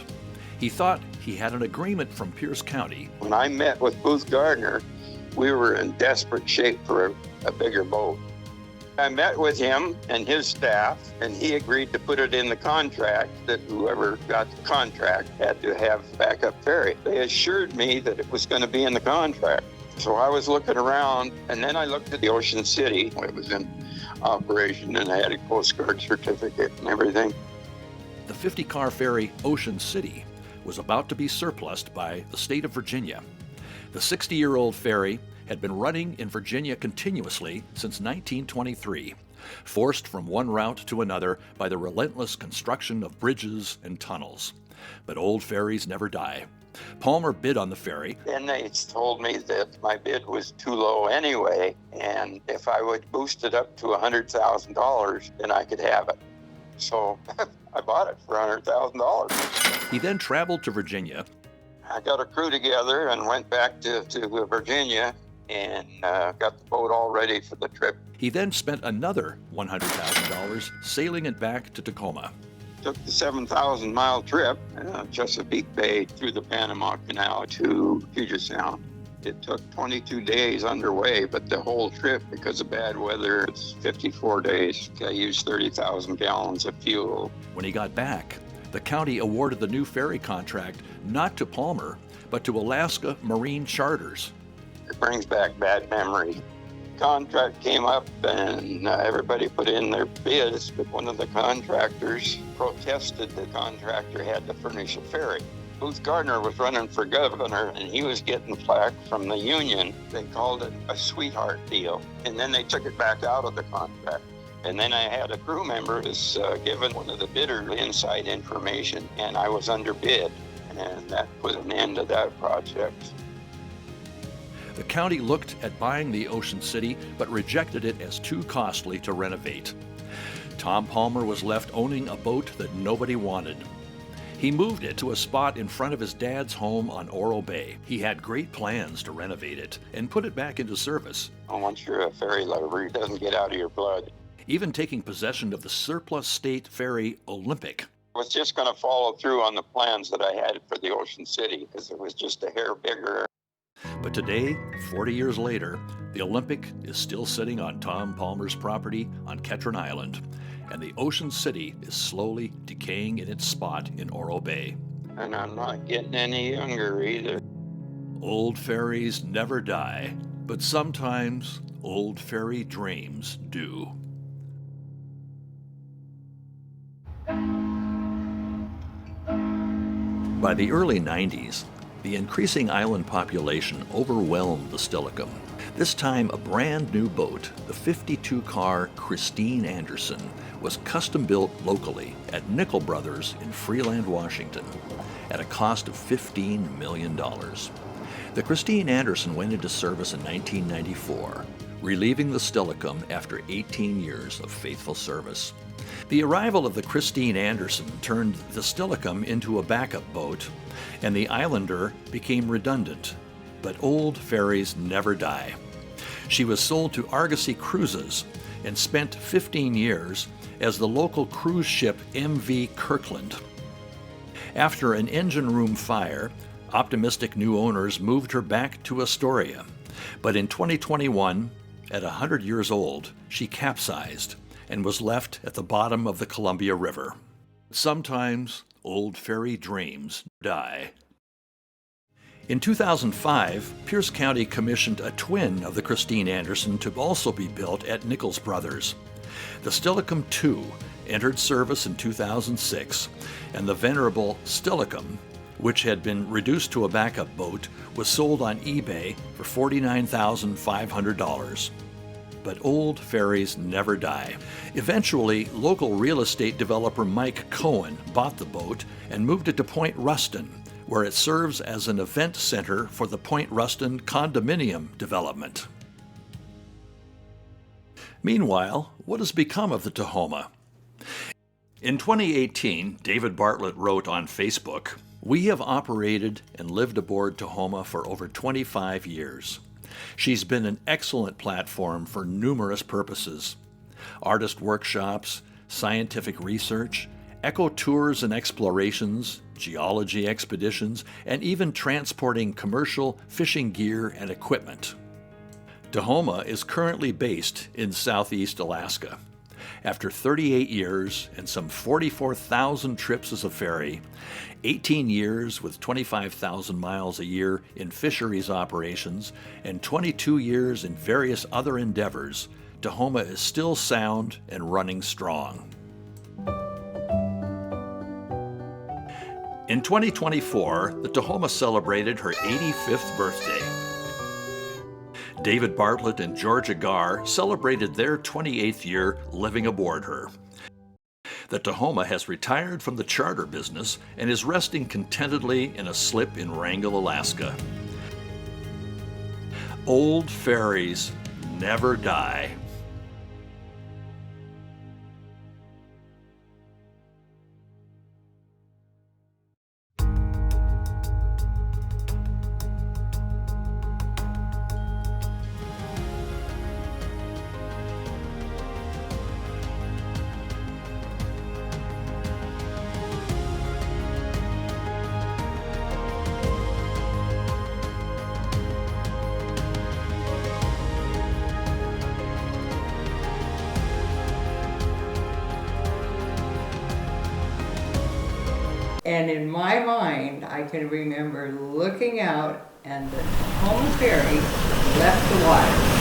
He thought he had an agreement from Pierce County. When I met with Booth Gardner, we were in desperate shape for a bigger boat. I met with him and his staff, and he agreed to put it in the contract that whoever got the contract had to have backup ferry. They assured me that it was going to be in the contract. So I was looking around, and then I looked at the Ocean City. It was in operation, and I had a Coast Guard certificate and everything. The 50-car ferry Ocean City was about to be surplused by the state of Virginia. The 60-year-old ferry had been running in Virginia continuously since 1923, forced from one route to another by the relentless construction of bridges and tunnels. But old ferries never die. Palmer bid on the ferry. Then they told me that my bid was too low anyway, and if I would boost it up to $100,000, then I could have it. So I bought it for $100,000. He then traveled to Virginia. I got a crew together and went back to Virginia and got the boat all ready for the trip. He then spent another $100,000 sailing it back to Tacoma. Took the 7,000-mile trip, Chesapeake Bay through the Panama Canal to Puget Sound. It took 22 days underway, but the whole trip, because of bad weather, it's 54 days. I used 30,000 gallons of fuel. When he got back, the county awarded the new ferry contract not to Palmer, but to Alaska Marine Charters. It brings back bad memory. Contract came up and everybody put in their bids, but one of the contractors protested the contractor had to furnish a ferry. Booth Gardner was running for governor and he was getting flack from the union. They called it a sweetheart deal, and then they took it back out of the contract. And then I had a crew member who was given one of the bidder inside information, and I was underbid, and that put an end to that project. The county looked at buying the Ocean City, but rejected it as too costly to renovate. Tom Palmer was left owning a boat that nobody wanted. He moved it to a spot in front of his dad's home on Oro Bay. He had great plans to renovate it and put it back into service. Once you're a ferry lover, it doesn't get out of your blood. Even taking possession of the surplus state ferry Olympic. I was just going to follow through on the plans that I had for the Ocean City because it was just a hair bigger. But today, 40 years later, the Olympic is still sitting on Tom Palmer's property on Ketron Island, and the Ocean City is slowly decaying in its spot in Oro Bay. And I'm not getting any younger either. Old ferries never die, but sometimes old ferry dreams do. By the early 90s, the increasing island population overwhelmed the Steilacoom. This time, a brand new boat, the 52-car Christine Anderson, was custom-built locally at Nickel Brothers in Freeland, Washington, at a cost of $15 million. The Christine Anderson went into service in 1994, relieving the Steilacoom after 18 years of faithful service. The arrival of the Christine Anderson turned the Steilacoom into a backup boat, and the Islander became redundant. But old ferries never die. She was sold to Argosy Cruises and spent 15 years as the local cruise ship MV Kirkland. After an engine room fire, optimistic new owners moved her back to Astoria. But in 2021, at 100 years old, she capsized and was left at the bottom of the Columbia River. Sometimes old ferry dreams die. In 2005, Pierce County commissioned a twin of the Christine Anderson to also be built at Nichols Brothers. The Steilacoom II entered service in 2006, and the venerable Steilacoom, which had been reduced to a backup boat, was sold on eBay for $49,500. But old ferries never die. Eventually, local real estate developer Mike Cohen bought the boat and moved it to Point Ruston, where it serves as an event center for the Point Ruston condominium development. Meanwhile, what has become of the Tahoma? In 2018, David Bartlett wrote on Facebook, "We have operated and lived aboard Tahoma for over 25 years. She's been an excellent platform for numerous purposes: artist workshops, scientific research, eco tours and explorations, geology expeditions, and even transporting commercial fishing gear and equipment." Tahoma is currently based in southeast Alaska. After 38 years and some 44,000 trips as a ferry, 18 years with 25,000 miles a year in fisheries operations, and 22 years in various other endeavors, Tahoma is still sound and running strong. In 2024, the Tahoma celebrated her 85th birthday. David Bartlett and Georgia Garr celebrated their 28th year living aboard her. The Tahoma has retired from the charter business and is resting contentedly in a slip in Wrangell, Alaska. Old ferries never die. And in my mind, I can remember looking out and the Tahoma ferry left the water.